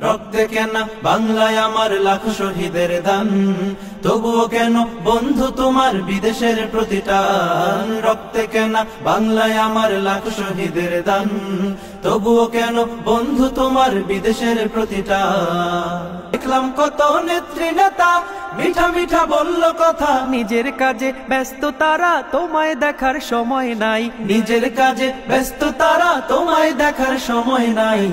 রক্তে কেন বাংলায় আমার লাখ শহীদের দান, তবুও কেন বন্ধু তোমার বিদেশের প্রতিটান। রক্তে কেন বাংলায় আমার লাখ শহীদের দান, তবুও কেন বন্ধু তোমার বিদেশের প্রতিটান। দেখলাম কত নেত্রী নেতা মিঠা মিঠা বলল কথা, নিজের কাজে ব্যস্ত তারা তোমায় দেখার সময় নাই, নিজের কাজে ব্যস্ত তারা তোমায় দেখার সময় নাই।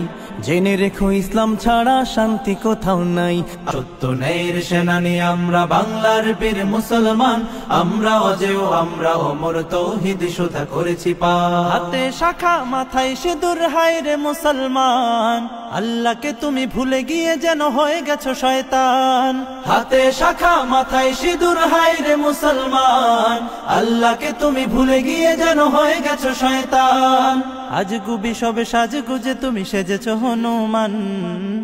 জেনে রেখো ইসলাম ছাড়া শান্তি কোথাও নাই। সত্য ন্যায়ের সেনানী আমরা বাংলার বীর মুসলমান, আমরা অজেয় আমরা অমর তৌহিদ সুধা করেছি পার। হাতে শাখা মাথায় সিঁদুর, হায় রে মুসলমান, আল্লাহকে তুমি ভুলে গিয়ে যেন হয়ে গেছো শয়তান। হাতে শাখা মাথায় সিঁদুর, হায় রে মুসলমান, আল্লাহকে তুমি ভুলে গিয়ে যেন হয়ে গেছো শয়তান। আজ গুবি সবে সাজগুজে তুমি সেজেছো হনুমান।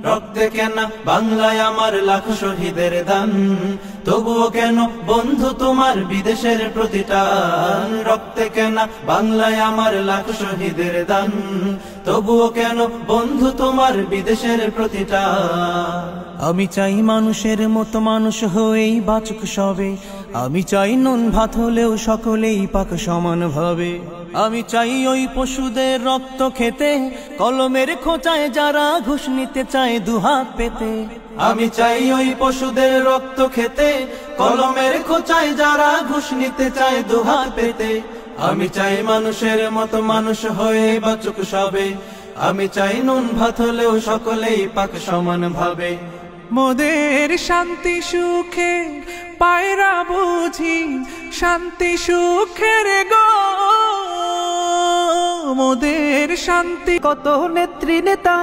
রক্তে কেন বাংলায় আমার লাখ শহীদের দান, তবুও কেন বন্ধু তোমার বিদেশের প্রতিটান। রক্তে কেন বাংলায় আমার লাখ শহীদের দান, তবুও কেন বন্ধু তোমার বিদেশের প্রতিটান। আমি চাই মানুষের মতো মানুষ হয়েই বাঁচুক সবে, আমি চাই নুন ভাত হলেও সকলেই পাক সমান ভাবে। আমি চাই ওই পশুদের রক্ত খেতে, কলমের খোঁচায় যারা ঘুষ নিতে চায় দুহাত পেতে। আমি চাই ওই পশুদের রক্ত খেতে, কলমের খোঁচায় যারা ঘুষ নিতে চায় দুহাত পেতে। আমি চাই মানুষের মতো মানুষ হয়ে বাঁচুক সবে, আমি চাই নুন ভাত হলেও সকলেই পাক সমান ভাবে। মোদের শান্তি সুখে পায়রা বুঝি শান্তি সুখের গো, মোদের শান্তি। কত নেত্রী নেতা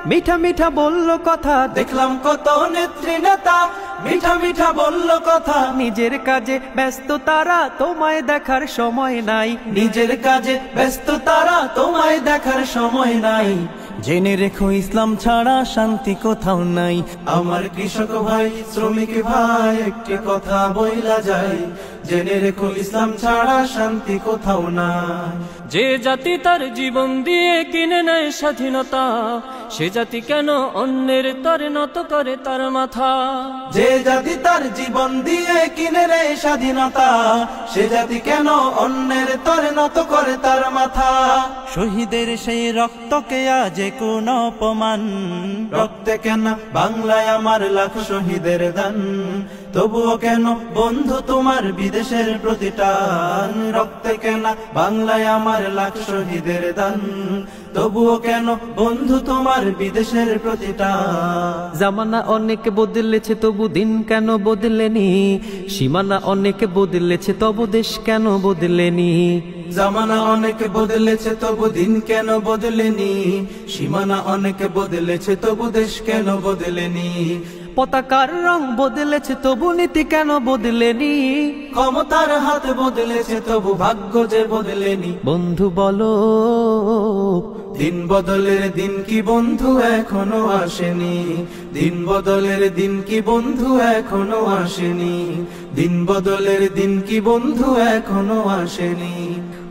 মিঠা মিঠা বলল কথা, দেখলাম কত নেত্রী নেতা মিঠা মিঠা বলল কথা। নিজের কাজে ব্যস্ত তারা তোমায় দেখার সময় নাই, নিজের কাজে ব্যস্ত তারা তোমায় দেখার সময় নাই। জেনে রেখো ইসলাম ছাড়া শান্তি কোথাও নাই। আমার কৃষক ভাই শ্রমিক ভাই একটি কথা বইলা যায়, জেনে রেখো ইসলাম ছাড়া শান্তি কোথাও নাই। যে জাতি তার জীবন দিয়ে কিনে নেয় স্বাধীনতা, সে জাতি কেন অন্যের তরে নত করে তার মাথা। যে জাতি তার জীবন দিয়ে কিনে নেয় স্বাধীনতা, সে জাতি কেন অন্যের তরে নত করে তার মাথা। শহীদের সেই রক্তকে আজ কোন অপমান। রক্তে কেন বাংলায় আমার লাখ শহীদের দান, তবুও কেন বন্ধু তোমার বিদেশের প্রতিটান। রক্তে কেন বাংলায় আমার লাখ শহীদের দান, তবুও কেন বন্ধু তোমার বিদেশের প্রতিটান। জামানা অনেক বদলেছে তবু দিন কেন বদলেনি, সীমানা অনেক বদলেছে তবু দেশ কেন বদলেনি। জামানা অনেক বদলেছে তবু দিন কেন বদলেনি, সীমানা অনেক বদলেছে তবু দেশ কেন বদলেনি। পতাকার রং বদলেছে তবু নীতি কেন বদলেনি, ক্ষমতার হাত বদলেছে তবু ভাগ্য যে বদলেনি। বন্ধু বলো দিন বদলের দিন কি বন্ধু এখনো আসেনি, দিন বদলের দিন কি বন্ধু এখনো আসেনি, দিন বদলের দিন কি বন্ধু এখনো আসেনি।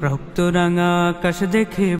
রক্ত রাঙা আকাশ দেখে